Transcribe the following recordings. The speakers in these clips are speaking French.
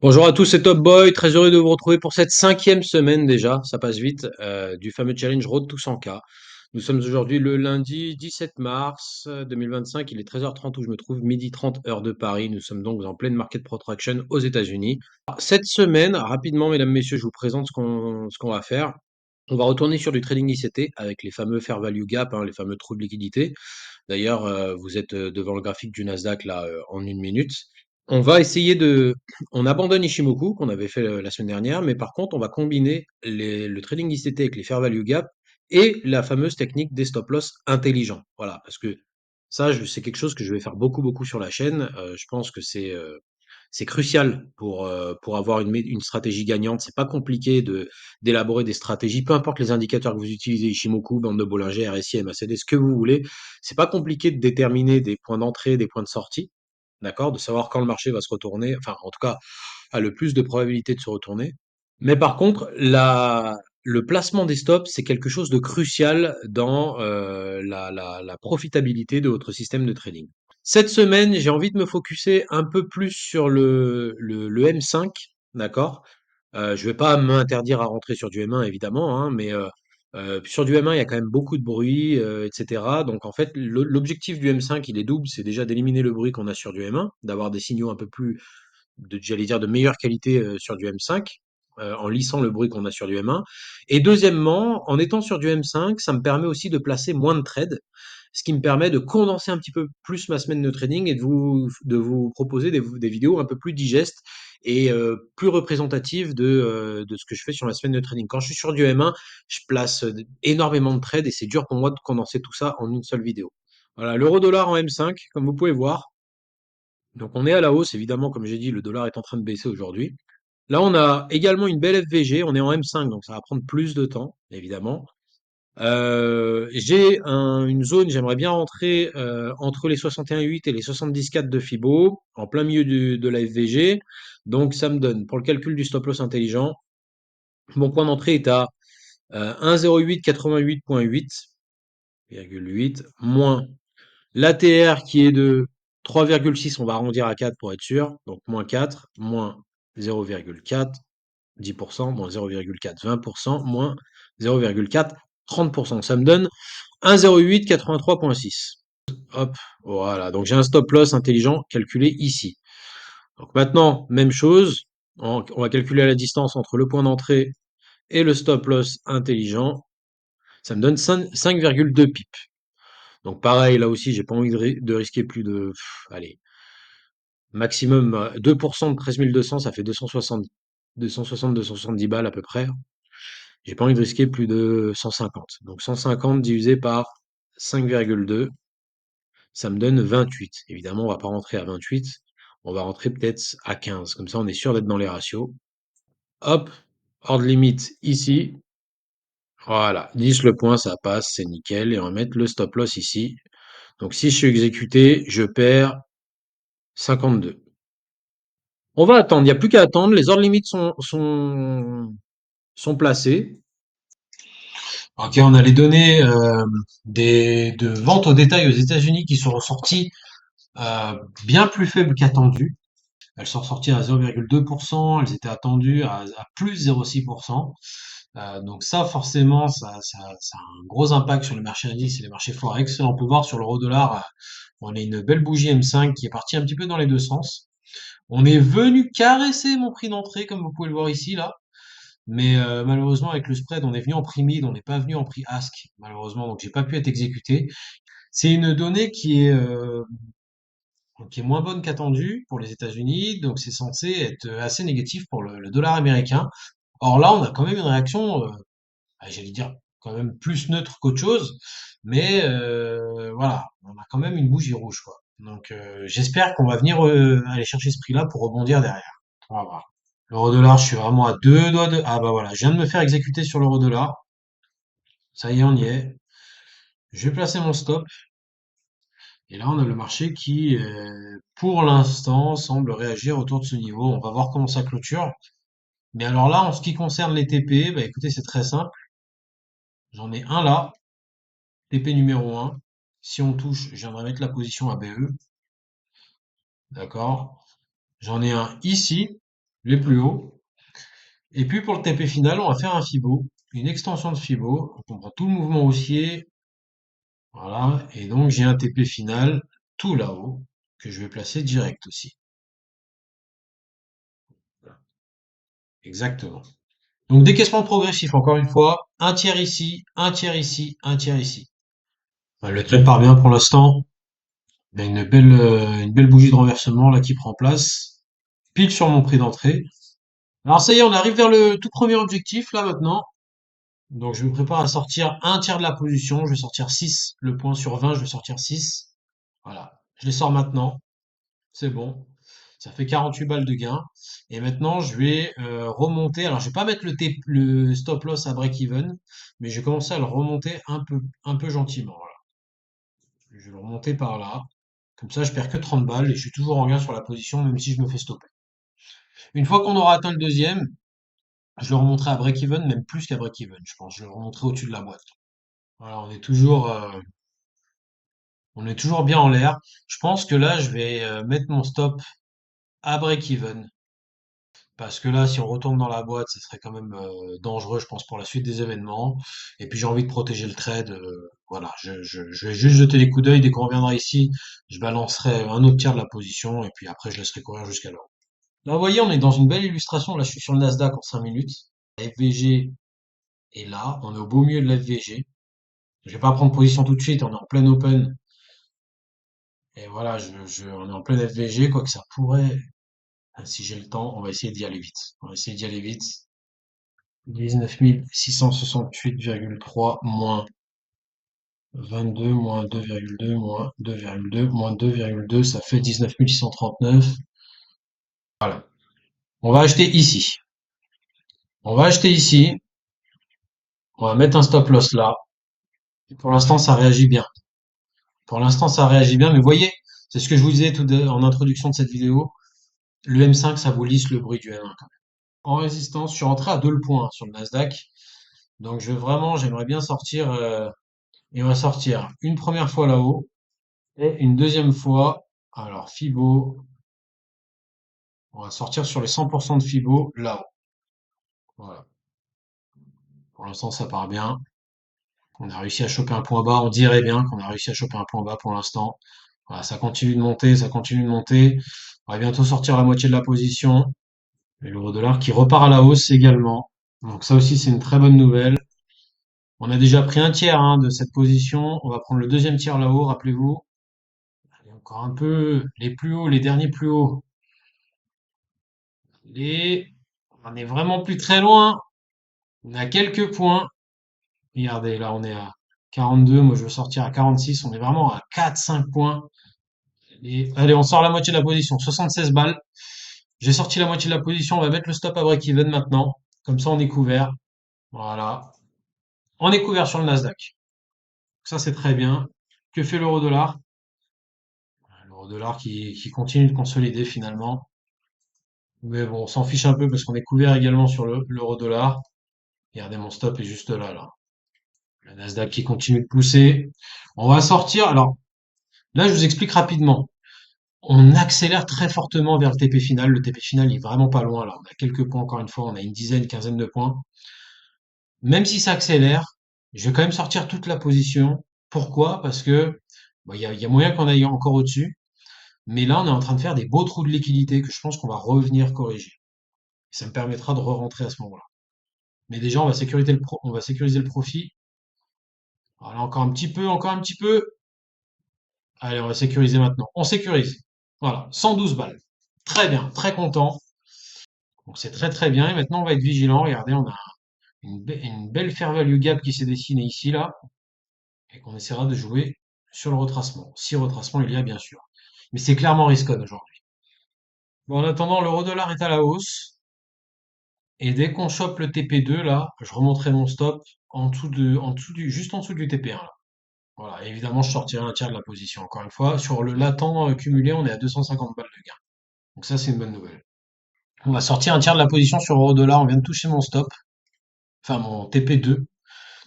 Bonjour à tous, c'est Top Boy, très heureux de vous retrouver pour cette cinquième semaine déjà, ça passe vite, du fameux challenge Road to 100K. Nous sommes aujourd'hui le lundi 17 mars 2025, il est 13h30 où je me trouve, midi 30 heure de Paris. Nous sommes donc en pleine market protraction aux États-Unis. Cette semaine, rapidement, mesdames, messieurs, je vous présente ce qu'on va faire. On va retourner sur du trading ICT avec les fameux fair value gap, hein, les fameux trous de liquidité. D'ailleurs, vous êtes devant le graphique du Nasdaq là en une minute. On va essayer de, on abandonne Ishimoku qu'on avait fait la semaine dernière, mais par contre, on va combiner le trading ICT avec les fair value gap et la fameuse technique des stop loss intelligents. Voilà, parce que ça, c'est quelque chose que je vais faire beaucoup, beaucoup sur la chaîne. Je pense que c'est crucial pour avoir une stratégie gagnante. C'est pas compliqué d'élaborer des stratégies, peu importe les indicateurs que vous utilisez, Ishimoku, bande de Bollinger, RSI, MACD, ce que vous voulez. C'est pas compliqué de déterminer des points d'entrée, des points de sortie, d'accord, de savoir quand le marché va se retourner, enfin, en tout cas, a le plus de probabilité de se retourner. Mais par contre, le placement des stops, c'est quelque chose de crucial dans la profitabilité de votre système de trading. Cette semaine, j'ai envie de me focuser un peu plus sur le M5, d'accord? Je vais pas m'interdire à rentrer sur du M1 évidemment, hein, mais sur du M1, il y a quand même beaucoup de bruit, et cetera. Donc en fait, l'objectif du M5, il est double, c'est déjà d'éliminer le bruit qu'on a sur du M1, d'avoir des signaux un peu plus j'allais dire de meilleure qualité sur du M5, en lissant le bruit qu'on a sur du M1. Et deuxièmement, en étant sur du M5, ça me permet aussi de placer moins de trades, ce qui me permet de condenser un petit peu plus ma semaine de trading et de vous proposer des vidéos un peu plus digestes et plus représentatives de ce que je fais sur ma semaine de trading. Quand je suis sur du M1, je place énormément de trades et c'est dur pour moi de condenser tout ça en une seule vidéo. Voilà, l'euro-dollar en M5, comme vous pouvez voir. Donc on est à la hausse, évidemment, comme j'ai dit, le dollar est en train de baisser aujourd'hui. Là, on a également une belle FVG, on est en M5, donc ça va prendre plus de temps, évidemment. J'ai une zone, j'aimerais bien rentrer entre les 61,8 et les 70,4 de Fibo, en plein milieu de la FVG. Donc ça me donne, pour le calcul du stop loss intelligent, mon point d'entrée est à 1,0888.8, moins l'ATR qui est de 3,6, on va arrondir à 4 pour être sûr, donc moins 4, moins 0,4, 10%, moins 0,4, 20%, moins 0,4, 30%. Ça me donne 1,08, 83,6. Hop, voilà. Donc j'ai un stop loss intelligent calculé ici. Donc maintenant, même chose, on va calculer la distance entre le point d'entrée et le stop loss intelligent. Ça me donne 5,2 pips. Donc pareil, là aussi, j'ai pas envie de risquer plus de, allez, maximum 2% de 13 200, ça fait 260, 260, 270 balles à peu près. J'ai pas envie de risquer plus de 150. Donc 150 divisé par 5,2, ça me donne 28. Évidemment, on va pas rentrer à 28. On va rentrer peut-être à 15. Comme ça, on est sûr d'être dans les ratios. Hop, ordre limite ici. Voilà, 10 le point, ça passe, c'est nickel. Et on va mettre le stop loss ici. Donc si je suis exécuté, je perds 52. On va attendre, il n'y a plus qu'à attendre. Les ordres limites sont placés. Ok, on a les données de vente au détail aux États-Unis qui sont ressorties bien plus faibles qu'attendues. Elles sont ressorties à 0,2%, elles étaient attendues à plus 0,6%. Donc ça, forcément, ça a un gros impact sur les marchés indices et les marchés forex. Là, on peut voir sur l'euro-dollar, on a une belle bougie M5 qui est partie un petit peu dans les deux sens. On est venu caresser mon prix d'entrée, comme vous pouvez le voir ici, là. Mais malheureusement, avec le spread, on est venu en prix mid, on n'est pas venu en prix ask, malheureusement, donc j'ai pas pu être exécuté. C'est une donnée qui est moins bonne qu'attendue pour les États-Unis, donc c'est censé être assez négatif pour le dollar américain. Or là, on a quand même une réaction, j'allais dire quand même plus neutre qu'autre chose, mais voilà, on a quand même une bougie rouge, quoi. Donc j'espère qu'on va venir aller chercher ce prix-là pour rebondir derrière. On va voir. L'euro-dollar, je suis vraiment à deux doigts de... Ah bah voilà, je viens de me faire exécuter sur l'euro-dollar. Ça y est, on y est. Je vais placer mon stop. Et là, on a le marché qui, pour l'instant, semble réagir autour de ce niveau. On va voir comment ça clôture. Mais alors là, en ce qui concerne les TP, bah écoutez, c'est très simple. J'en ai un là, TP numéro 1. Si on touche, je viendrai mettre la position ABE. D'accord? J'en ai un ici. les plus hauts. Et puis pour le TP final, on va faire un Fibo, une extension de Fibo. Donc on prend tout le mouvement haussier. Voilà. Et donc j'ai un TP final tout là-haut que je vais placer direct aussi. Voilà. Exactement. Donc décaissement progressif, encore une fois. Un tiers ici, un tiers ici, un tiers ici. Enfin, le trade part bien pour l'instant. Il y a une belle bougie de renversement là qui prend place. Pile sur mon prix d'entrée. Alors ça y est, on arrive vers le tout premier objectif là maintenant. Donc je me prépare à sortir un tiers de la position. Je vais sortir 6. Le point sur 20, je vais sortir 6. Voilà. Je les sors maintenant. C'est bon. Ça fait 48 balles de gain. Et maintenant, je vais remonter. Alors, je vais pas mettre le stop loss à break-even, mais je vais commencer à le remonter un peu gentiment. Voilà. Je vais le remonter par là. Comme ça, je perds que 30 balles et je suis toujours en gain sur la position, même si je me fais stopper. Une fois qu'on aura atteint le deuxième, je le remonterai à break-even, même plus qu'à break-even. Je pense. Je le remonterai au-dessus de la boîte. Voilà, on est toujours bien en l'air. Je pense que là, je vais mettre mon stop à break-even. Parce que là, si on retourne dans la boîte, ce serait quand même dangereux, je pense, pour la suite des événements. Et puis j'ai envie de protéger le trade. Voilà, je vais juste jeter des coups d'œil. Dès qu'on reviendra ici, je balancerai un autre tiers de la position et puis après, je laisserai courir jusqu'à là. Là, vous voyez, on est dans une belle illustration. Là, je suis sur le Nasdaq en 5 minutes. La FVG est là. On est au beau milieu de la FVG. Je vais pas prendre position tout de suite. On est en plein open. Et voilà, on est en plein FVG, quoi que ça pourrait. Si j'ai le temps, on va essayer d'y aller vite. On va essayer d'y aller vite. 19 668,3 moins 22 moins 2,2 moins 2,2 moins 2,2, ça fait 19 639. Voilà. On va acheter ici. On va acheter ici. On va mettre un stop loss là. Et pour l'instant, ça réagit bien. Pour l'instant, ça réagit bien. Mais vous voyez, c'est ce que je vous disais en introduction de cette vidéo. Le M5, ça vous lisse le bruit du M1 quand même. En résistance, je suis rentré à 2 le point sur le Nasdaq. Donc j'aimerais bien sortir. Et on va sortir une première fois là-haut. Et une deuxième fois, alors Fibo, on va sortir sur les 100% de Fibo là-haut. Voilà. Pour l'instant, ça part bien. On a réussi à choper un point bas. On dirait bien qu'on a réussi à choper un point bas pour l'instant. Voilà, ça continue de monter, ça continue de monter. On va bientôt sortir la moitié de la position. Et l'euro dollar qui repart à la hausse également. Donc ça aussi, c'est une très bonne nouvelle. On a déjà pris un tiers hein, de cette position. On va prendre le deuxième tiers là-haut, rappelez-vous. Allez, encore un peu. Les plus hauts, les derniers plus hauts. On est vraiment plus très loin. On a quelques points. Regardez, là, on est à 42. Moi, je veux sortir à 46. On est vraiment à 4-5 points. Allez, on sort la moitié de la position. 76 balles. J'ai sorti la moitié de la position. On va mettre le stop à break-even maintenant. Comme ça, on est couvert. Voilà. On est couvert sur le Nasdaq. Ça, c'est très bien. Que fait l'euro dollar? L'euro dollar qui continue de consolider finalement. Mais bon, on s'en fiche un peu parce qu'on est couvert également sur l'euro dollar. Regardez, mon stop est juste là, là. Le Nasdaq qui continue de pousser. On va sortir. Alors, là, je vous explique rapidement. On accélère très fortement vers le TP final. Le TP final il est vraiment pas loin, là. On a quelques points, encore une fois. On a une dizaine, quinzaine de points. Même si ça accélère, je vais quand même sortir toute la position. Pourquoi? Parce que, bah, il y a moyen qu'on aille encore au-dessus. Mais là, on est en train de faire des beaux trous de liquidité que je pense qu'on va revenir corriger. Ça me permettra de re-rentrer à ce moment-là. Mais déjà, on va sécuriser le profit. Voilà, encore un petit peu, encore un petit peu. Allez, on va sécuriser maintenant. On sécurise. Voilà, 112 balles. Très bien, très content. Donc c'est très très bien. Et maintenant, on va être vigilant. Regardez, on a une belle fair value gap qui s'est dessinée ici, là, et qu'on essaiera de jouer sur le retracement. Si retracement il y a, bien sûr. Mais c'est clairement risqué aujourd'hui. Bon, en attendant, l'euro dollar est à la hausse. Et dès qu'on chope le TP2, là, je remonterai mon stop juste en dessous du TP1, là. Voilà, et évidemment, je sortirai un tiers de la position. Encore une fois, sur le latent cumulé, on est à 250 balles de gain. Donc ça, c'est une bonne nouvelle. On va sortir un tiers de la position sur euro dollar. On vient de toucher mon stop, enfin mon TP2.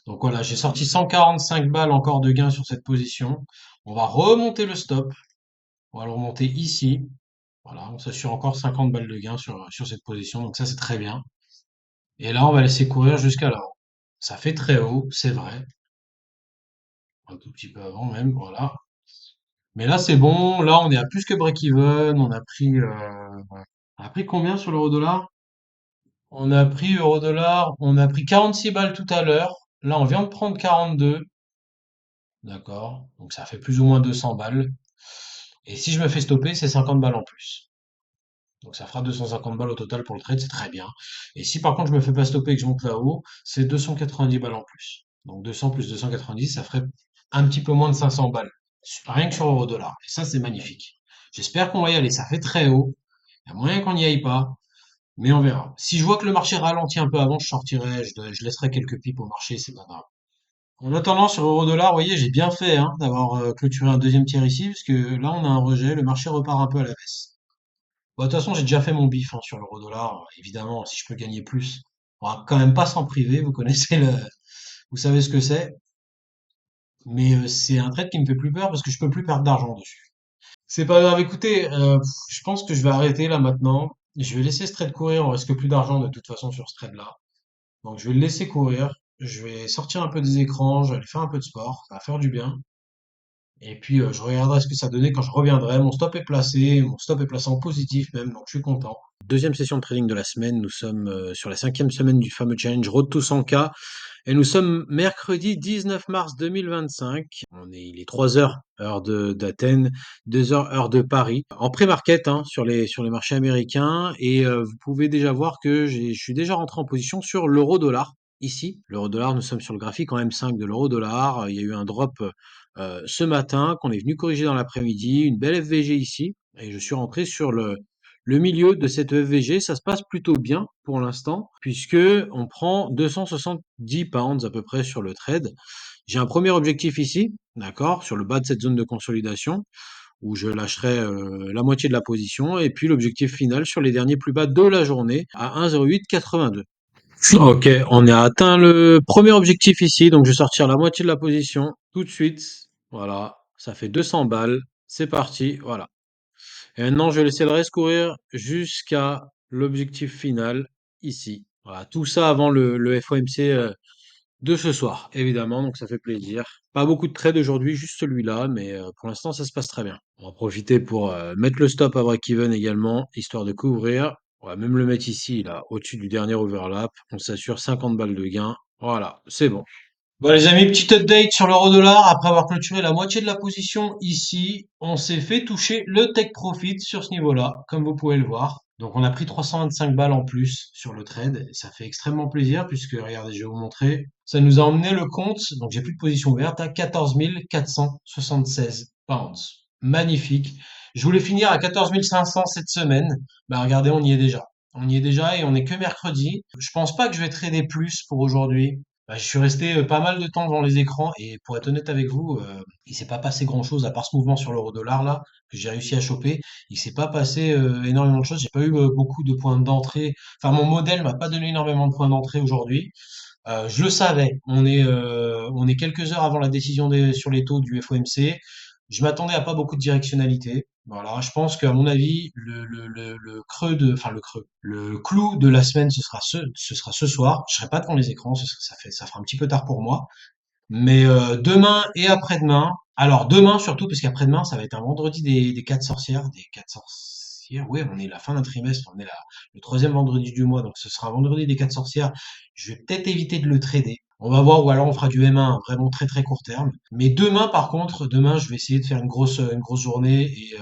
Donc voilà, j'ai sorti 145 balles encore de gain sur cette position. On va remonter le stop. On va le remonter ici. Voilà, on s'assure encore 50 balles de gain sur cette position, donc ça c'est très bien. Et là, on va laisser courir jusqu'à là. Ça fait très haut, c'est vrai. Un tout petit peu avant même, voilà. Mais là, c'est bon. Là, on est à plus que break-even. On a pris combien sur l'euro-dollar? On a pris euro-dollar. On a pris 46 balles tout à l'heure. Là, on vient de prendre 42. D'accord. Donc, ça fait plus ou moins 200 balles. Et si je me fais stopper, c'est 50 balles en plus. Donc, ça fera 250 balles au total pour le trade. C'est très bien. Et si par contre, je me fais pas stopper et que je monte là-haut, c'est 290 balles en plus. Donc, 200 plus 290, ça ferait un petit peu moins de 500 balles. Rien que sur euro-dollar. Et ça, c'est magnifique. J'espère qu'on va y aller. Ça fait très haut. Il y a moyen qu'on n'y aille pas, mais on verra. Si je vois que le marché ralentit un peu avant, je sortirai, je laisserai quelques pips au marché, c'est pas grave. En attendant, sur euro-dollar, vous voyez, j'ai bien fait hein, d'avoir clôturé un deuxième tiers ici, parce que là, on a un rejet, le marché repart un peu à la baisse. Bon, de toute façon, j'ai déjà fait mon bif hein, sur l'euro-dollar. Évidemment, si je peux gagner plus, on va quand même pas s'en priver. Vous connaissez vous savez ce que c'est. Mais c'est un trade qui me fait plus peur parce que je peux plus perdre d'argent dessus. C'est pas grave, écoutez, je pense que je vais arrêter là maintenant. Je vais laisser ce trade courir, on risque plus d'argent de toute façon sur ce trade-là. Donc je vais le laisser courir, je vais sortir un peu des écrans, je vais aller faire un peu de sport, ça va faire du bien. Et puis je regarderai ce que ça donnait quand je reviendrai. Mon stop est placé en positif même, donc je suis content. Deuxième session de trading de la semaine, nous sommes sur la cinquième semaine du fameux challenge Road to 100K. Et nous sommes mercredi 19 mars 2025. Il est 3 heures, d'Athènes, 2 heures, heure de Paris. En pré-market, hein, sur les marchés américains. Et vous pouvez déjà voir que je suis déjà rentré en position sur l'euro-dollar. Ici, l'euro-dollar, nous sommes sur le graphique en M5 de l'euro-dollar. Il y a eu un drop ce matin qu'on est venu corriger dans l'après-midi. Une belle FVG ici. Et je suis rentré sur le milieu de cette EFVG, ça se passe plutôt bien pour l'instant, puisque on prend 270 pounds à peu près sur le trade. J'ai un premier objectif ici, d'accord, sur le bas de cette zone de consolidation, où je lâcherai la moitié de la position, et puis l'objectif final sur les derniers plus bas de la journée à 1,0882. Ok, on a atteint le premier objectif ici, donc je vais sortir la moitié de la position tout de suite. Voilà, ça fait 200 balles. C'est parti, voilà. Et maintenant, je vais laisser le reste courir jusqu'à l'objectif final, ici. Voilà, tout ça avant le FOMC de ce soir, évidemment, donc ça fait plaisir. Pas beaucoup de trades aujourd'hui, juste celui-là, mais pour l'instant, ça se passe très bien. On va profiter pour mettre le stop à break-even également, histoire de couvrir. On va même le mettre ici, là, au-dessus du dernier overlap. On s'assure 50 balles de gain. Voilà, c'est bon. Bon les amis, petite update sur l'euro-dollar. Après avoir clôturé la moitié de la position ici, on s'est fait toucher le take profit sur ce niveau-là, comme vous pouvez le voir. Donc on a pris 325 balles en plus sur le trade. Et ça fait extrêmement plaisir puisque, regardez, je vais vous montrer. Ça nous a emmené le compte, donc j'ai plus de position ouverte, à 14 476 pounds. Magnifique. Je voulais finir à 14 500 cette semaine. Bah regardez, on y est déjà. On y est déjà et on est que mercredi. Je pense pas que je vais trader plus pour aujourd'hui. Bah, je suis resté pas mal de temps devant les écrans et pour être honnête avec vous, il s'est pas passé grand-chose à part ce mouvement sur l'euro-dollar là que j'ai réussi à choper. Il s'est pas passé énormément de choses. J'ai pas eu beaucoup de points d'entrée. Enfin, mon modèle m'a pas donné énormément de points d'entrée aujourd'hui. Je le savais. On est quelques heures avant la décision sur les taux du FOMC. Je m'attendais à pas beaucoup de directionnalité. Voilà, je pense qu'à mon avis, le creux enfin le creux, le clou de la semaine, ce sera ce soir. Je serai pas devant les écrans, ça fera un petit peu tard pour moi. Mais demain et après-demain, alors demain surtout, parce qu'après-demain, ça va être un vendredi des quatre sorcières, des quatre sorcières. Oui, on est la fin d'un trimestre, on est le troisième vendredi du mois, donc ce sera un vendredi des quatre sorcières. Je vais peut-être éviter de le trader. On va voir, ou alors on fera du M1 vraiment très très court terme. Mais demain, par contre, demain, je vais essayer de faire une grosse journée et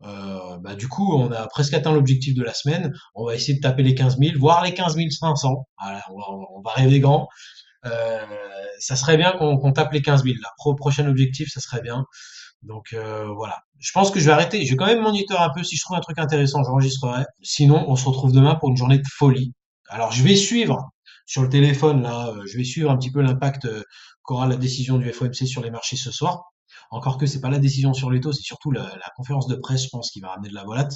bah, du coup, on a presque atteint l'objectif de la semaine. On va essayer de taper les 15 000, voire les 15 500. Voilà, on va rêver grand. Euh, Ça serait bien qu'on tape les 15 000 là. Prochain objectif, ça serait bien. Donc voilà. Je pense que je vais arrêter. Je vais quand même monitorer un peu. Si je trouve un truc intéressant, j'enregistrerai. Sinon, on se retrouve demain pour une journée de folie. Alors je vais suivre sur le téléphone là. Je vais suivre un petit peu l'impact qu'aura la décision du FOMC sur les marchés ce soir. Encore que c'est pas la décision sur les taux, c'est surtout la conférence de presse, je pense, qui va ramener de la volate.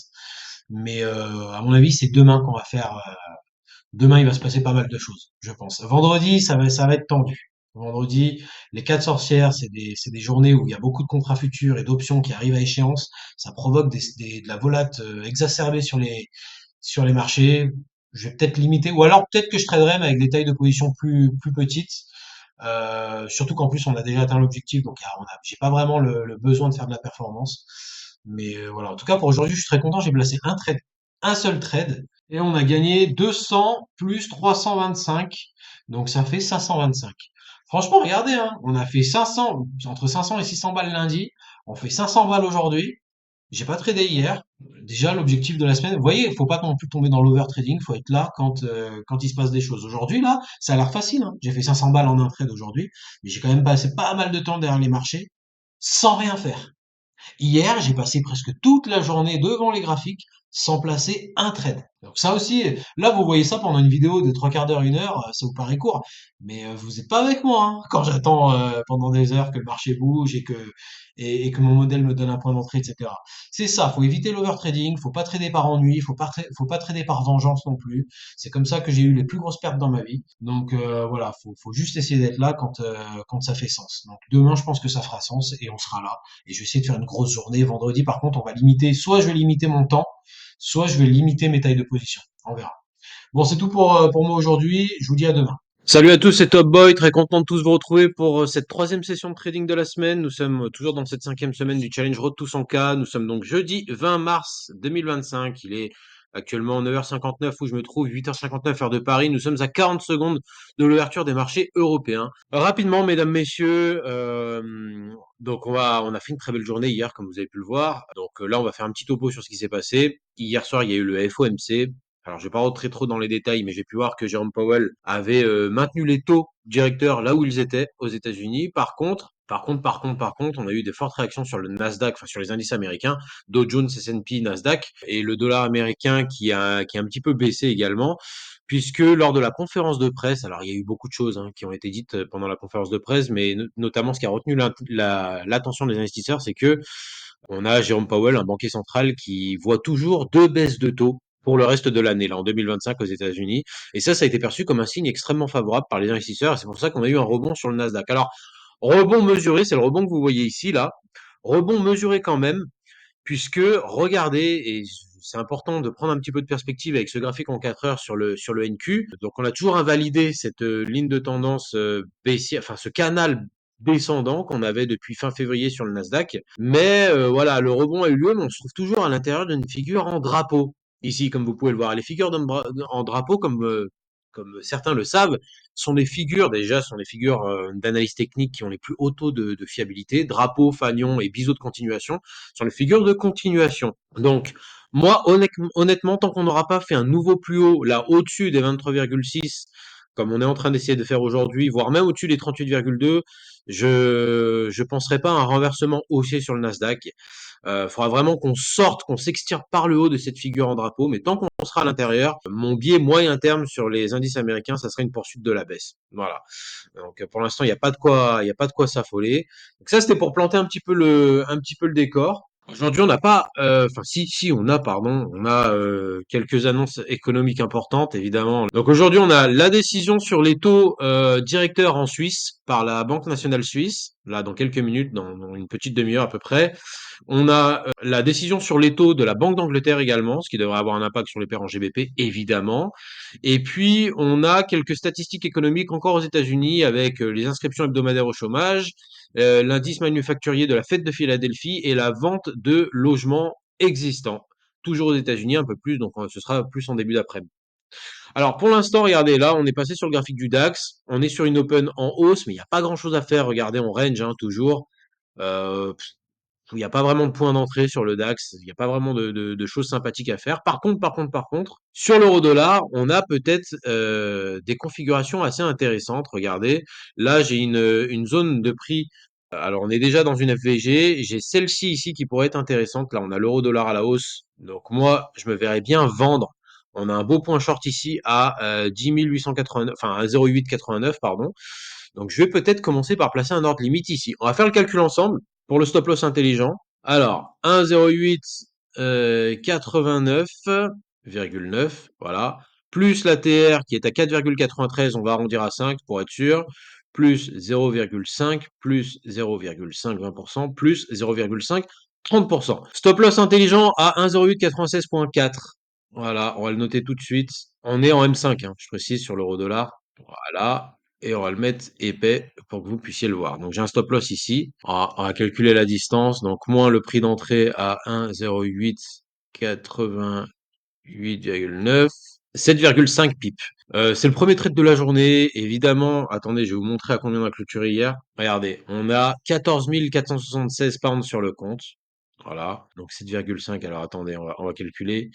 Mais à mon avis, c'est demain qu'on va faire. Demain, il va se passer pas mal de choses, je pense. Vendredi, ça va être tendu. Vendredi, les quatre sorcières, c'est des journées où il y a beaucoup de contrats futurs et d'options qui arrivent à échéance. Ça provoque de la volate exacerbée sur les marchés. Je vais peut-être limiter, ou alors peut-être que je traderai mais avec des tailles de position plus petites. Surtout qu'en plus on a déjà atteint l'objectif, donc j'ai pas vraiment le besoin de faire de la performance. Mais voilà, en tout cas pour aujourd'hui, je suis très content. J'ai placé un seul trade, et on a gagné 200 plus 325, donc ça fait 525. Franchement, regardez, hein, on a fait 500, entre 500 et 600 balles lundi, on fait 500 balles aujourd'hui. J'ai pas tradé hier. Déjà, l'objectif de la semaine, vous voyez, il faut pas non plus tomber dans l'overtrading, il faut être là quand il se passe des choses. Aujourd'hui, là, ça a l'air facile, hein. J'ai fait 500 balles en un trade aujourd'hui, mais j'ai quand même passé pas mal de temps derrière les marchés sans rien faire. Hier, j'ai passé presque toute la journée devant les graphiques sans placer un trade. Donc ça aussi, là vous voyez ça pendant une vidéo de trois quarts d'heure, une heure, ça vous paraît court, mais vous n'êtes pas avec moi hein, quand j'attends pendant des heures que le marché bouge et que mon modèle me donne un point d'entrée, etc. C'est ça, faut éviter l'overtrading, faut pas trader par ennui, faut pas trader par vengeance non plus. C'est comme ça que j'ai eu les plus grosses pertes dans ma vie. Donc voilà, faut juste essayer d'être là quand ça fait sens. Donc demain, je pense que ça fera sens et on sera là. Et je vais essayer de faire une grosse journée. Vendredi, par contre, on va limiter, soit je vais limiter mon temps, soit je vais limiter mes tailles de position. On verra. Bon, c'est tout pour moi aujourd'hui. Je vous dis à demain. Salut à tous, c'est Top Boy, très content de tous vous retrouver pour cette troisième session de trading de la semaine. Nous sommes toujours dans cette cinquième semaine du Challenge Road to 100K. Nous sommes donc jeudi 20 mars 2025. Il est actuellement 9h59 où je me trouve, 8h59 heure de Paris. Nous sommes à 40 secondes de l'ouverture des marchés européens. Rapidement, mesdames, messieurs, donc on a fait une très belle journée hier, comme vous avez pu le voir. Donc là, on va faire un petit topo sur ce qui s'est passé. Hier soir, il y a eu le FOMC. Alors, je vais pas rentrer trop dans les détails, mais j'ai pu voir que Jérôme Powell avait maintenu les taux directeurs là où ils étaient aux États-Unis. Par contre, on a eu des fortes réactions sur le Nasdaq, enfin sur les indices américains, Dow Jones, S&P, Nasdaq, et le dollar américain qui a un petit peu baissé également, puisque lors de la conférence de presse, alors il y a eu beaucoup de choses qui ont été dites pendant la conférence de presse, mais notamment ce qui a retenu l'attention des investisseurs, c'est que on a Jérôme Powell, un banquier central, qui voit toujours deux baisses de taux pour le reste de l'année, là, en 2025 aux États-Unis. Et ça a été perçu comme un signe extrêmement favorable par les investisseurs. Et c'est pour ça qu'on a eu un rebond sur le Nasdaq. Alors, rebond mesuré, c'est le rebond que vous voyez ici, là. Rebond mesuré quand même, puisque, regardez, et c'est important de prendre un petit peu de perspective avec ce graphique en 4 heures sur le NQ. Donc, on a toujours invalidé cette ligne de tendance baissière, enfin, ce canal descendant qu'on avait depuis fin février sur le Nasdaq. Mais voilà, le rebond a eu lieu, mais on se trouve toujours à l'intérieur d'une figure en drapeau. Ici, comme vous pouvez le voir, les figures en drapeau, comme certains le savent, sont les figures d'analyse technique qui ont les plus hauts taux de fiabilité. Drapeau, fanion et biseau de continuation sont les figures de continuation. Donc, moi, honnêtement, tant qu'on n'aura pas fait un nouveau plus haut, là, au-dessus des 23,6, comme on est en train d'essayer de faire aujourd'hui, voire même au-dessus des 38,2, je penserai pas à un renversement haussier sur le Nasdaq. Faudra vraiment qu'on sorte, qu'on s'extirpe par le haut de cette figure en drapeau, mais tant qu'on sera à l'intérieur, mon biais moyen terme sur les indices américains, ça serait une poursuite de la baisse. Voilà. Donc pour l'instant, il y a pas de quoi s'affoler. Donc ça, c'était pour planter un petit peu le décor. Aujourd'hui, on n'a pas, enfin si, on a, pardon, on a quelques annonces économiques importantes, évidemment. Donc aujourd'hui, on a la décision sur les taux directeurs en Suisse par la Banque nationale suisse, là dans quelques minutes, dans une petite demi-heure à peu près. On a la décision sur les taux de la Banque d'Angleterre également, ce qui devrait avoir un impact sur les paires en GBP, évidemment. Et puis, on a quelques statistiques économiques encore aux États-Unis avec les inscriptions hebdomadaires au chômage, l'indice manufacturier de la Fête de Philadelphie et la vente de logements existants. Toujours aux États-Unis, un peu plus, donc ce sera plus en début d'après-midi. Alors pour l'instant, regardez, là, on est passé sur le graphique du DAX, on est sur une open en hausse, mais il n'y a pas grand-chose à faire. Regardez, on range toujours. Euh, il n'y a pas vraiment de point d'entrée sur le DAX, il n'y a pas vraiment de choses sympathiques à faire. Par contre, sur l'euro-dollar, on a peut-être des configurations assez intéressantes. Regardez, là j'ai une zone de prix. Alors on est déjà dans une FVG, j'ai celle-ci ici qui pourrait être intéressante. Là on a l'euro-dollar à la hausse, donc moi je me verrais bien vendre. On a un beau point short ici à 10 889, enfin à 0,889 pardon. Donc, je vais peut-être commencer par placer un ordre limite ici. On va faire le calcul ensemble pour le stop loss intelligent. Alors, 1,08 89,9, voilà. Plus la TR qui est à 4,93, on va arrondir à 5 pour être sûr. plus 0,5, plus 0,5, 20%, plus 0,5, 30%. Stop loss intelligent à 1,0896.4. Voilà, on va le noter tout de suite. On est en M5, hein, je précise, sur l'euro-dollar. Voilà. Et on va le mettre épais pour que vous puissiez le voir. Donc j'ai un stop loss ici. On va calculer la distance. Donc moins le prix d'entrée à 1,0888,9. 7,5 pips. C'est le premier trade de la journée. Évidemment, attendez, je vais vous montrer à combien on a clôturé hier. Regardez, on a 14 476 pounds sur le compte. Voilà, donc 7,5. Alors attendez, on va calculer.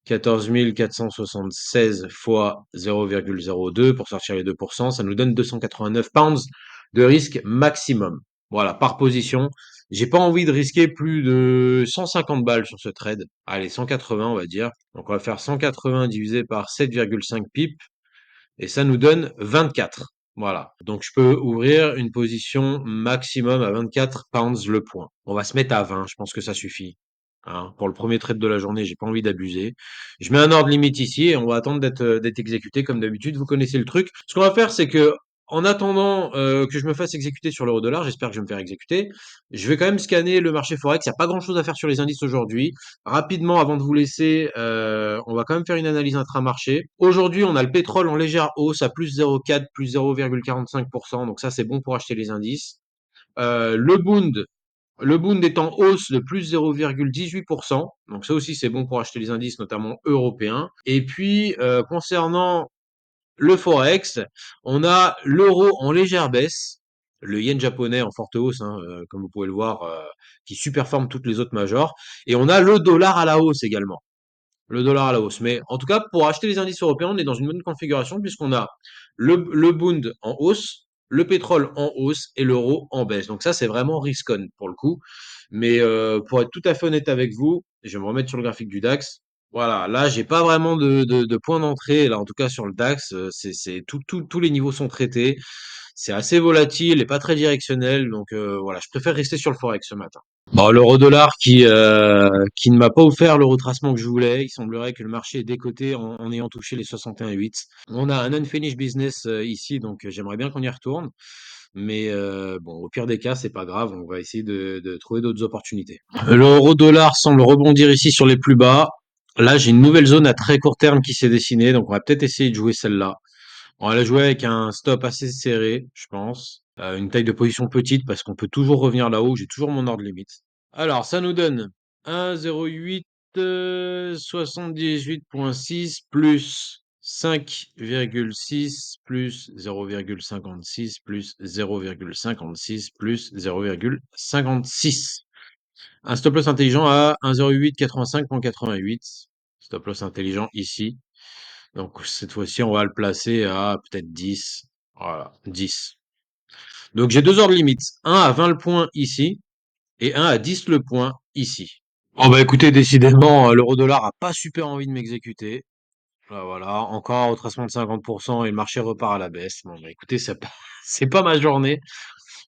14 476 fois 0,02 pour sortir les 2%, ça nous donne 289 pounds de risque maximum. Voilà, par position. J'ai pas envie de risquer plus de 150 balles sur ce trade. Allez, 180, on va dire. Donc, on va faire 180 divisé par 7,5 pips et ça nous donne 24. Voilà. Donc, je peux ouvrir une position maximum à 24 pounds le point. On va se mettre à 20. Je pense que ça suffit. Hein. Pour le premier trade de la journée, j'ai pas envie d'abuser. Je mets un ordre limite ici et on va attendre d'être exécuté comme d'habitude. Vous connaissez le truc. Ce qu'on va faire, c'est que en attendant que je me fasse exécuter sur l'euro-dollar, j'espère que je vais me faire exécuter. Je vais quand même scanner le marché Forex. Il n'y a pas grand-chose à faire sur les indices aujourd'hui. Rapidement, avant de vous laisser, on va quand même faire une analyse intramarché. Aujourd'hui, on a le pétrole en légère hausse à plus 0,4, plus 0,45%. Donc ça, c'est bon pour acheter les indices. Le Bund est en hausse de plus 0,18%. Donc ça aussi, c'est bon pour acheter les indices, notamment européens. Et puis, concernant le Forex, on a l'euro en légère baisse, le yen japonais en forte hausse, hein, comme vous pouvez le voir, qui superforme toutes les autres majors. Et on a le dollar à la hausse également. Le dollar à la hausse. Mais en tout cas, pour acheter les indices européens, on est dans une bonne configuration puisqu'on a le Bund en hausse, le pétrole en hausse et l'euro en baisse. Donc ça, c'est vraiment risk on pour le coup. Mais pour être tout à fait honnête avec vous, je vais me remettre sur le graphique du DAX. Voilà, là, j'ai pas vraiment de point d'entrée. Là, en tout cas, sur le DAX, tous les niveaux sont traités. C'est assez volatile et pas très directionnel. Donc voilà, je préfère rester sur le Forex ce matin. Bon, l'euro-dollar qui ne m'a pas offert le retracement que je voulais. Il semblerait que le marché est décoté en ayant touché les 61,8. On a un unfinished business ici, donc j'aimerais bien qu'on y retourne. Mais bon, au pire des cas, c'est pas grave. On va essayer de trouver d'autres opportunités. L'euro-dollar semble rebondir ici sur les plus bas. Là, j'ai une nouvelle zone à très court terme qui s'est dessinée, donc on va peut-être essayer de jouer celle-là. On va la jouer avec un stop assez serré, je pense. Une taille de position petite parce qu'on peut toujours revenir là-haut. J'ai toujours mon ordre limite. Alors, ça nous donne 1,08 78,6 plus 5,6 plus 0,56 plus 0,56 plus 0,56. Un stop loss intelligent à 1,08 85,88. Stop loss intelligent ici. Donc cette fois-ci, on va le placer à peut-être 10. Voilà, 10. Donc j'ai deux ordres limites. Un à 20 le point ici et un à 10 le point ici. Oh bah écoutez, décidément, l'euro-dollar a pas super envie de m'exécuter. Voilà, encore un retracement de 50% et le marché repart à la baisse. Bon bah écoutez, c'est pas ma journée.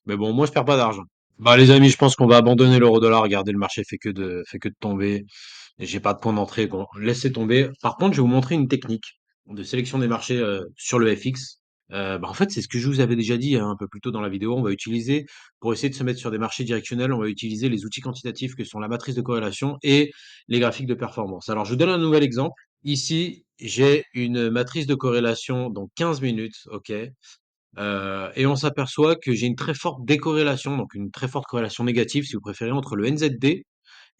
Mais bon, moi je perds pas d'argent. Bah les amis, je pense qu'on va abandonner l'euro-dollar. Regardez, le marché fait que de tomber. Et j'ai pas de point d'entrée. Bon, laissez tomber. Par contre, je vais vous montrer une technique de sélection des marchés sur le FX. En fait, c'est ce que je vous avais déjà dit hein, un peu plus tôt dans la vidéo. On va utiliser, pour essayer de se mettre sur des marchés directionnels, on va utiliser les outils quantitatifs que sont la matrice de corrélation et les graphiques de performance. Alors, je vous donne un nouvel exemple. Ici, j'ai une matrice de corrélation dans 15 minutes, ok? Et on s'aperçoit que j'ai une très forte décorrélation, donc une très forte corrélation négative, si vous préférez, entre le NZD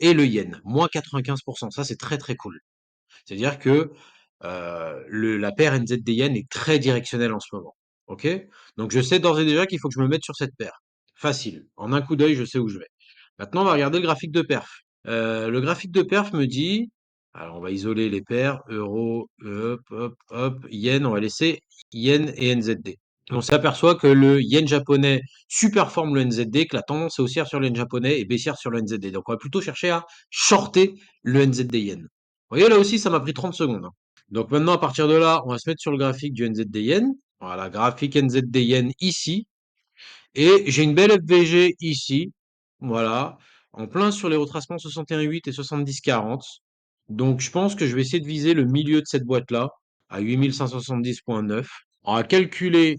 et le yen, moins 95%. Ça, c'est très très cool. C'est-à-dire que la paire NZD yen est très directionnelle en ce moment. Ok? Donc je sais d'ores et déjà qu'il faut que je me mette sur cette paire. Facile. En un coup d'œil, je sais où je vais. Maintenant, on va regarder le graphique de perf. Le graphique de perf me dit, alors on va isoler les paires, euro, hop, hop, hop, yen, on va laisser yen et NZD. On s'aperçoit que le yen japonais superforme le NZD, que la tendance est haussière sur le yen japonais et baissière sur le NZD. Donc on va plutôt chercher à shorter le NZD yen. Vous voyez, là aussi, ça m'a pris 30 secondes. Hein. Donc maintenant, à partir de là, on va se mettre sur le graphique du NZD yen. Voilà, graphique NZD yen ici. Et j'ai une belle FVG ici. Voilà, en plein sur les retracements 61,8 et 70,40. Donc je pense que je vais essayer de viser le milieu de cette boîte-là, à 8570,9. On va calculer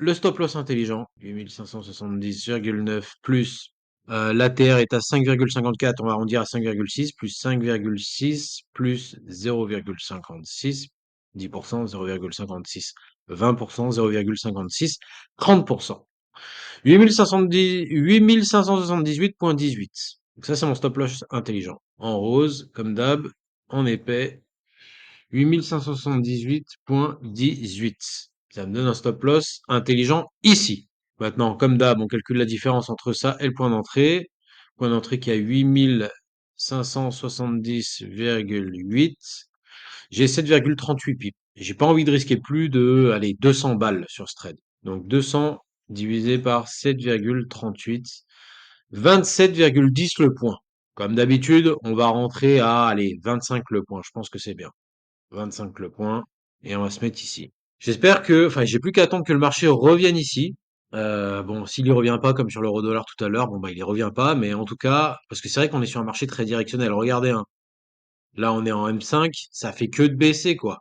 Le stop loss intelligent, 8570,9 plus l'ATR est à 5,54, on va arrondir à 5,6, plus 5,6, plus 0,56, 10%, 0,56, 20%, 0,56, 30%. 8578,18. Donc ça, c'est mon stop loss intelligent. En rose, comme d'hab, en épais, 8578,18. Ça me donne un stop loss intelligent ici. Maintenant, comme d'hab, on calcule la différence entre ça et le point d'entrée. Point d'entrée qui est à 8570,8. J'ai 7,38 pips. J'ai pas envie de risquer plus de, allez, 200 balles sur ce trade. Donc 200 divisé par 7,38. 27,10 le point. Comme d'habitude, on va rentrer à, allez, 25 le point. Je pense que c'est bien. 25 le point, et on va se mettre ici. J'espère que, enfin, j'ai plus qu'à attendre que le marché revienne ici. Bon, s'il y revient pas, comme sur l'euro-dollar tout à l'heure, bon, bah, il y revient pas, mais en tout cas, parce que c'est vrai qu'on est sur un marché très directionnel. Regardez, hein, là, on est en M5, ça fait que de baisser, quoi.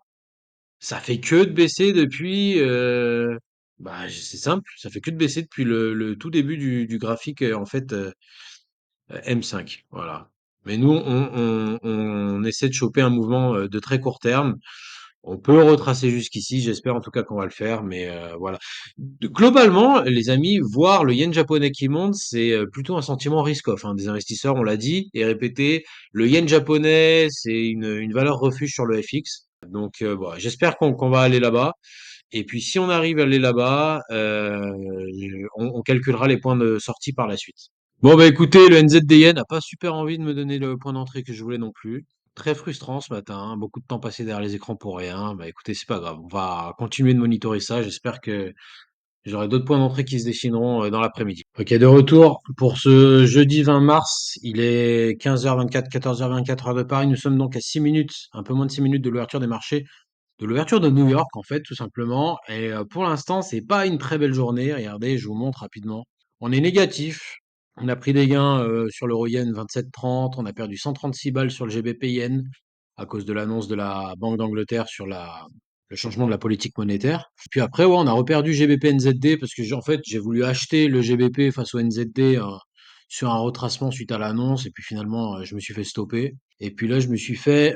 Ça fait que de baisser depuis, bah, c'est simple, ça fait que de baisser depuis le tout début du graphique, en fait, M5, voilà. Mais nous, on essaie de choper un mouvement de très court terme. On peut retracer jusqu'ici, j'espère en tout cas qu'on va le faire, mais voilà. Globalement, les amis, voir le yen japonais qui monte, c'est plutôt un sentiment risk-off, hein, des investisseurs, on l'a dit et répété. Le yen japonais, c'est une valeur refuge sur le FX. Donc, bon, j'espère qu'on va aller là-bas. Et puis, si on arrive à aller là-bas, on calculera les points de sortie par la suite. Bon, bah écoutez, le NZDN n'a pas super envie de me donner le point d'entrée que je voulais non plus. Très frustrant ce matin, hein, beaucoup de temps passé derrière les écrans pour rien. Bah écoutez, c'est pas grave, on va continuer de monitorer ça. J'espère que j'aurai d'autres points d'entrée qui se dessineront dans l'après-midi. Ok, de retour pour ce jeudi 20 mars. Il est 15h24, 14h24 heure de Paris. Nous sommes donc à 6 minutes, un peu moins de 6 minutes de l'ouverture des marchés, de l'ouverture de New York en fait, tout simplement. Et pour l'instant, c'est pas une très belle journée. Regardez, je vous montre rapidement. On est négatif. On a pris des gains sur l'euro yen 27,30. On a perdu 136 balles sur le GBP yen à cause de l'annonce de la Banque d'Angleterre sur le changement de la politique monétaire. Puis après, ouais, on a reperdu GBP NZD parce que en fait, j'ai voulu acheter le GBP face au NZD sur un retracement suite à l'annonce. Et puis finalement, je me suis fait stopper. Et puis là, je me suis fait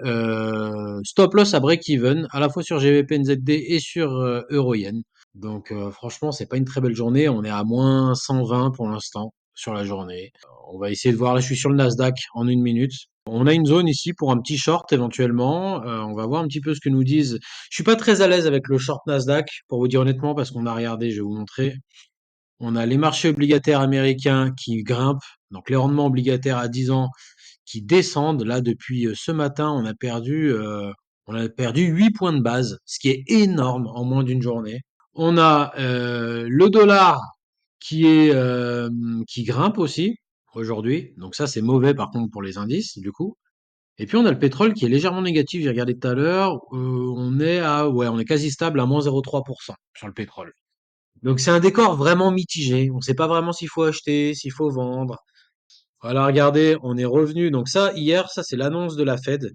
stop loss à break-even, à la fois sur GBP NZD et sur Euro Yen. Donc franchement, c'est pas une très belle journée. On est à moins 120 pour l'instant sur la journée. On va essayer de voir. Là, je suis sur le Nasdaq en 1 minute. On a une zone ici pour un petit short éventuellement. On va voir un petit peu ce que nous disent. Je suis pas très à l'aise avec le short Nasdaq, pour vous dire honnêtement, parce qu'on a regardé, je vais vous montrer. On a les marchés obligataires américains qui grimpent, donc les rendements obligataires à 10 ans qui descendent. Là, depuis ce matin, on a perdu 8 points de base, ce qui est énorme en moins d'une journée. On a le dollar qui grimpe aussi aujourd'hui. Donc ça, c'est mauvais par contre pour les indices, du coup. Et puis on a le pétrole qui est légèrement négatif. J'ai regardé tout à l'heure. Ouais, on est quasi stable à moins 0,3% sur le pétrole. Donc c'est un décor vraiment mitigé. On ne sait pas vraiment s'il faut acheter, s'il faut vendre. Voilà, regardez, on est revenu. Donc ça, hier, ça c'est l'annonce de la Fed,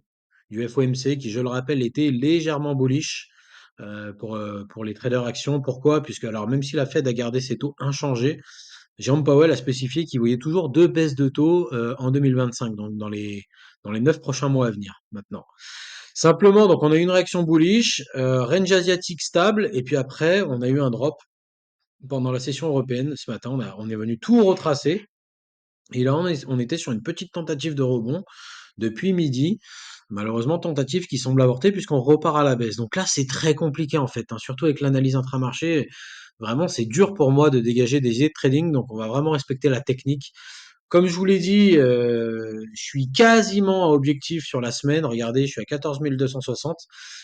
du FOMC, qui, je le rappelle, était légèrement bullish pour les traders actions. Pourquoi? Puisque alors même si la Fed a gardé ses taux inchangés, Jérôme Powell a spécifié qu'il voyait toujours deux baisses de taux en 2025, donc dans les 9 prochains mois à venir maintenant. Simplement, donc on a eu une réaction bullish, range asiatique stable, et puis après, on a eu un drop pendant la session européenne ce matin. On est venu tout retracer. Et là, on était sur une petite tentative de rebond depuis midi. Malheureusement, tentative qui semble avorter puisqu'on repart à la baisse. Donc là, c'est très compliqué en fait, hein, surtout avec l'analyse intramarché. Vraiment, c'est dur pour moi de dégager des idées de trading. Donc, on va vraiment respecter la technique. Comme je vous l'ai dit, je suis quasiment à objectif sur la semaine. Regardez, je suis à 14 260.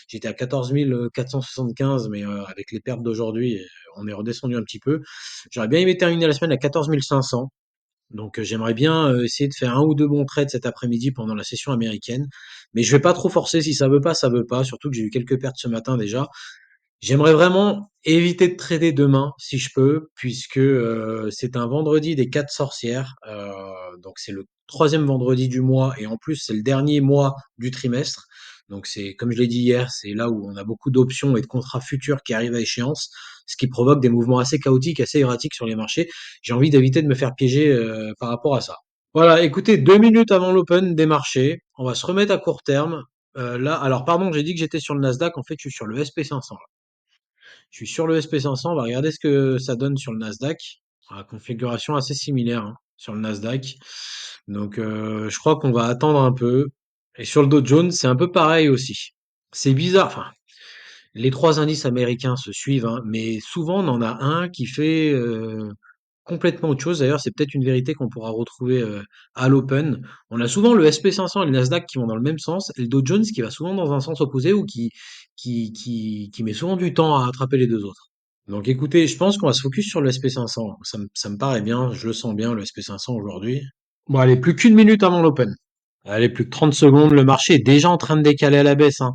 J'étais à 14 475, mais avec les pertes d'aujourd'hui, on est redescendu un petit peu. J'aurais bien aimé terminer la semaine à 14 500. Donc j'aimerais bien essayer de faire un ou deux bons trades cet après-midi pendant la session américaine. Mais je vais pas trop forcer. Si ça veut pas, ça veut pas. Surtout que j'ai eu quelques pertes ce matin déjà. J'aimerais vraiment éviter de trader demain, si je peux, puisque c'est un vendredi des 4 sorcières. Donc c'est le troisième vendredi du mois et en plus c'est le dernier mois du trimestre. Donc c'est, comme je l'ai dit hier, c'est là où on a beaucoup d'options et de contrats futurs qui arrivent à échéance, ce qui provoque des mouvements assez chaotiques, assez erratiques sur les marchés. J'ai envie d'éviter de me faire piéger par rapport à ça. Voilà, écoutez, 2 minutes avant l'open des marchés, on va se remettre à court terme. Là, alors pardon, j'ai dit que j'étais sur le Nasdaq, en fait je suis sur le SP 500. Je suis sur le SP 500, on va regarder ce que ça donne sur le Nasdaq. Ah, configuration assez similaire hein, sur le Nasdaq. Donc je crois qu'on va attendre un peu. Et sur le Dow Jones, c'est un peu pareil aussi. C'est bizarre. Enfin, les trois indices américains se suivent, hein, mais souvent on en a un qui fait complètement autre chose. D'ailleurs, c'est peut-être une vérité qu'on pourra retrouver à l'Open. On a souvent le SP 500 et le Nasdaq qui vont dans le même sens, et le Dow Jones qui va souvent dans un sens opposé ou qui met souvent du temps à attraper les deux autres. Donc écoutez, je pense qu'on va se focus sur le SP 500. Ça me paraît bien, je le sens bien, le SP 500 aujourd'hui. Bon, allez, plus qu'une minute avant l'Open. Allez, plus que 30 secondes, le marché est déjà en train de décaler à la baisse, hein.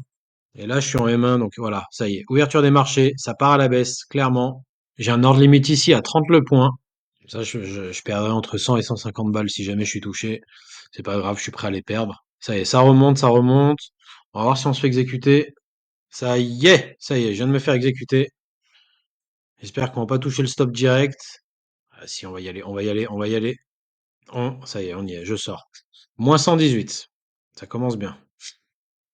Et là, je suis en M1, donc voilà, ça y est. Ouverture des marchés, ça part à la baisse, clairement. J'ai un ordre limite ici à 30 le point. Ça, je perdrai entre 100 et 150 balles si jamais je suis touché. C'est pas grave, je suis prêt à les perdre. Ça y est, ça remonte, ça remonte. On va voir si on se fait exécuter. Ça y est, je viens de me faire exécuter. J'espère qu'on va pas toucher le stop direct. Ah, si, on va y aller, on va y aller, on va y aller. Ça y est, on y est, je sors. Moins 118. Ça commence bien.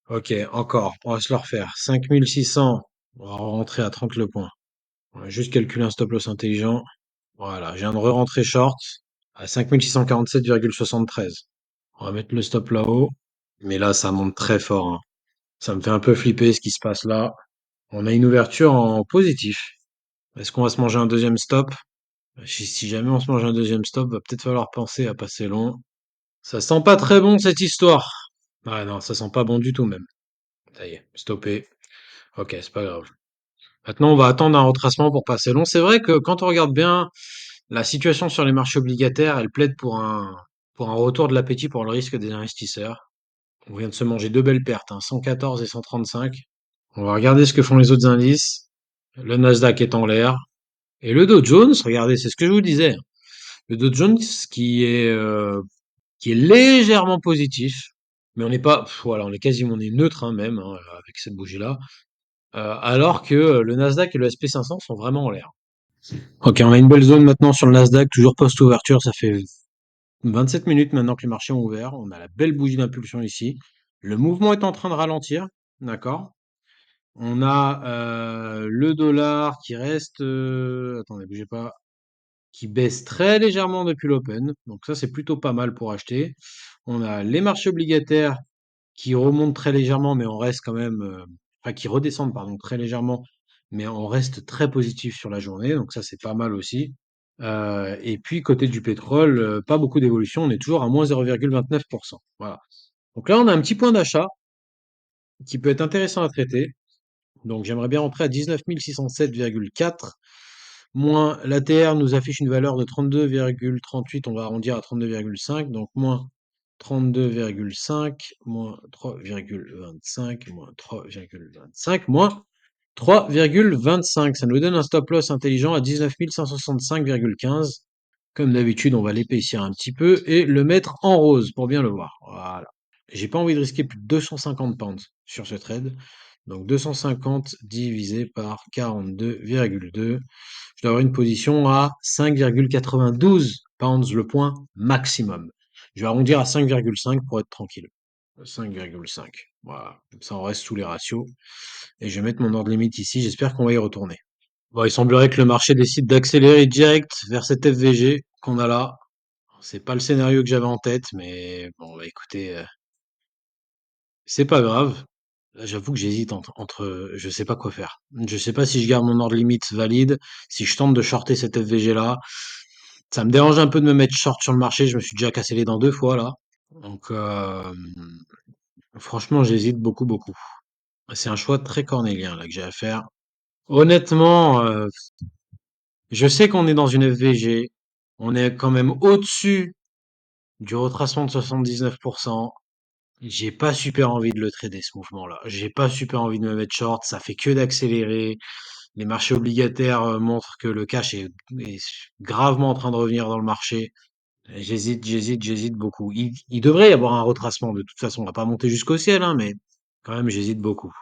Ok, encore, on va se le refaire. 5600. On va rentrer à 30 le point. On va juste calculer un stop loss intelligent. Voilà, je viens de re-rentrer short à 5647,73. On va mettre le stop là-haut. Mais là, ça monte très fort, hein. Ça me fait un peu flipper ce qui se passe là. On a une ouverture en positif. Est-ce qu'on va se manger un deuxième stop? Si jamais on se mange un deuxième stop, va peut-être falloir penser à passer long. Ça sent pas très bon cette histoire. Ah non, ça sent pas bon du tout même. Ça y est, stoppé. Ok, c'est pas grave. Maintenant, on va attendre un retracement pour passer long. C'est vrai que quand on regarde bien la situation sur les marchés obligataires, elle plaide pour un retour de l'appétit pour le risque des investisseurs. On vient de se manger deux belles pertes, hein, 114 et 135. On va regarder ce que font les autres indices. Le Nasdaq est en l'air. Et le Dow Jones, regardez, c'est ce que je vous disais. Le Dow Jones qui est légèrement positif, mais on n'est pas, voilà, on est quasiment on est neutre hein, même hein, avec cette bougie-là, alors que le Nasdaq et le SP 500 sont vraiment en l'air. Ok, on a une belle zone maintenant sur le Nasdaq, toujours post-ouverture, ça fait 27 minutes maintenant que les marchés ont ouvert. On a la belle bougie d'impulsion ici. Le mouvement est en train de ralentir, d'accord? On a le dollar qui reste, attendez, bougez pas, qui baisse très légèrement depuis l'open. Donc ça, c'est plutôt pas mal pour acheter. On a les marchés obligataires qui remontent très légèrement, mais on reste quand même, enfin qui redescendent, pardon, très légèrement, mais on reste très positif sur la journée, donc ça c'est pas mal aussi. Et puis côté du pétrole, pas beaucoup d'évolution, on est toujours à moins 0,29%. Voilà. Donc là, on a un petit point d'achat qui peut être intéressant à traiter. Donc j'aimerais bien rentrer à 19 607,4. Moins l'ATR nous affiche une valeur de 32,38, on va arrondir à 32,5, donc moins 32,5, moins 3,25, moins 3,25, moins 3,25. Ça nous donne un stop loss intelligent à 19 565,15. Comme d'habitude, on va l'épaissir un petit peu et le mettre en rose pour bien le voir. Voilà. J'ai pas envie de risquer plus de 250 pounds sur ce trade. Donc 250 divisé par 42,2. Je dois avoir une position à 5,92 pounds le point maximum. Je vais arrondir à 5,5 pour être tranquille. 5,5. Voilà. Comme ça, on reste sous les ratios. Et je vais mettre mon ordre limite ici. J'espère qu'on va y retourner. Bon, il semblerait que le marché décide d'accélérer direct vers cette FVG qu'on a là. C'est pas le scénario que j'avais en tête, mais bon, bah, écoutez, c'est pas grave. Là, j'avoue que j'hésite je sais pas quoi faire. Je sais pas si je garde mon ordre limite valide, si je tente de shorter cette FVG là. Ça me dérange un peu de me mettre short sur le marché. Je me suis déjà cassé les dents deux fois là. Donc, franchement, j'hésite beaucoup, beaucoup. C'est un choix très cornélien là que j'ai à faire. Honnêtement, je sais qu'on est dans une FVG. On est quand même au-dessus du retracement de 79%. J'ai pas super envie de le trader ce mouvement-là. J'ai pas super envie de me mettre short. Ça fait que d'accélérer. Les marchés obligataires montrent que le cash est gravement en train de revenir dans le marché. J'hésite beaucoup. Il devrait y avoir un retracement de toute façon. On va pas monter jusqu'au ciel, hein, mais Quand même, j'hésite beaucoup.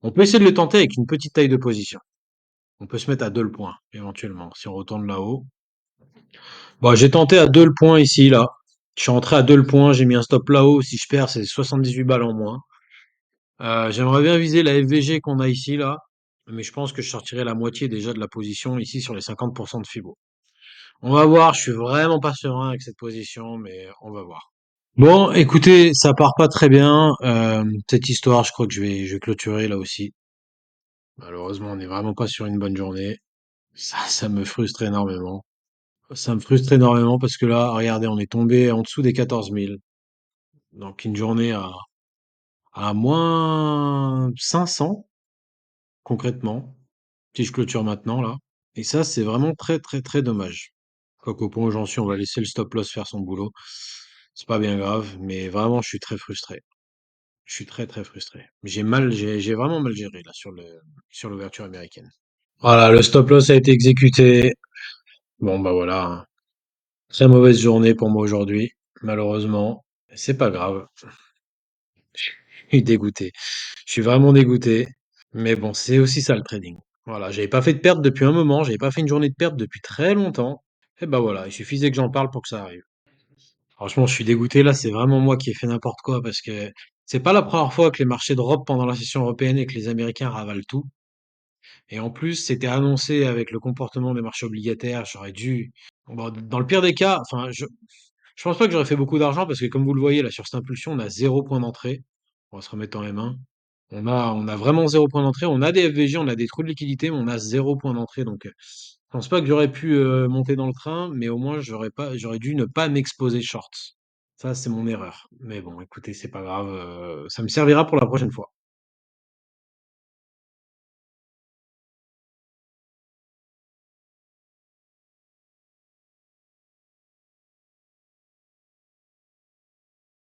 On peut essayer de le tenter avec une petite taille de position. On peut se mettre à 2 le point, éventuellement, si on retourne là-haut. Bon, j'ai tenté à 2 le point ici, là. Je suis rentré à 2 le point, j'ai mis un stop là-haut. Si je perds, c'est 78 balles en moins. J'aimerais bien viser la FVG qu'on a ici, là. Mais je pense que je sortirai la moitié déjà de la position ici sur les 50% de Fibo. On va voir, je suis vraiment pas serein avec cette position, mais on va voir. Bon, écoutez, ça part pas très bien. Cette histoire, je crois que je vais clôturer là aussi. Malheureusement, on n'est vraiment pas sur une bonne journée. Ça me frustre énormément. Ça me frustre énormément parce que là, regardez, on est tombé en dessous des 14 000. Donc une journée à moins 500, concrètement, si je clôture maintenant là. Et ça, c'est vraiment très très très dommage. Quoiqu'au point où j'en suis, on va laisser le stop loss faire son boulot. C'est pas bien grave, mais vraiment, je suis très frustré. Je suis très très frustré. J'ai vraiment mal géré là sur l'ouverture américaine. Voilà, le stop loss a été exécuté. Bon bah voilà, hein. Très mauvaise journée pour moi aujourd'hui, malheureusement. C'est pas grave. Je suis dégoûté. Je suis vraiment dégoûté. Mais bon, c'est aussi ça le trading. Voilà, j'avais pas fait de perte depuis un moment, j'avais pas fait une journée de perte depuis très longtemps. Et bah voilà, il suffisait que j'en parle pour que ça arrive. Franchement, je suis dégoûté là, c'est vraiment moi qui ai fait n'importe quoi parce que c'est pas la première fois que les marchés drop pendant la session européenne et que les Américains ravalent tout. Et en plus, c'était annoncé avec le comportement des marchés obligataires, j'aurais dû. Bon, dans le pire des cas, enfin, je pense pas que j'aurais fait beaucoup d'argent parce que comme vous le voyez là sur cette impulsion, on a 0 point d'entrée. On va se remettre en M1. On a vraiment 0 point d'entrée. On a des FVG, on a des trous de liquidité, mais on a 0 point d'entrée. Donc, je pense pas que j'aurais pu monter dans le train, mais au moins j'aurais dû ne pas m'exposer short. Ça, c'est mon erreur. Mais bon, écoutez, c'est pas grave. Ça me servira pour la prochaine fois.